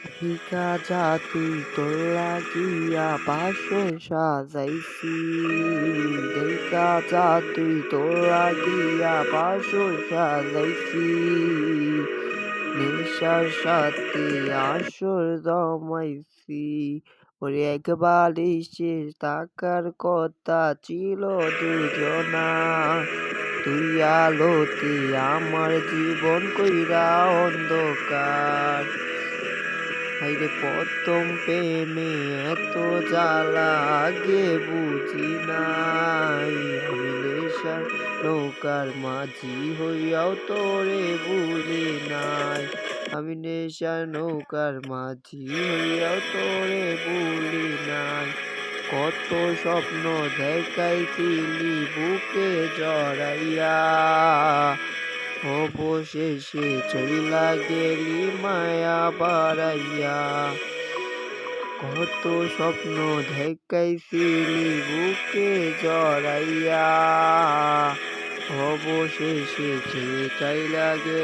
ভিকা যা তুই তোর লাগিয়া বাসর সাজাইছি, দেখা যা তুই তোর লাগিয়া বাসর সাজাইছি, নেশার সাথে আসর জমাইছি। ওরে একবারই শেষ থাকার কথা ছিল দুজনা, তুই আলোতে আমার জীবন কইরা অন্ধকার। হাইরে প্রথম প্রেমে এত জ্বালা আগে বুঝি নাই, আমি নেশার নৌকার মাঝি হইয়াও তোরে ভুলি নাই, আমি নেশার নৌকার মাঝি হইয়াও তোরে ভুলি নাই। কত স্বপ্ন দেখাইছিলি বুকে জড়াইয়া, অবশেষে চইলা গেলি মায়া বাড়াইয়া। কত স্বপ্ন দেখাইছিলি বুকে জড়াইয়া, অবশেষে চইলা গেলি।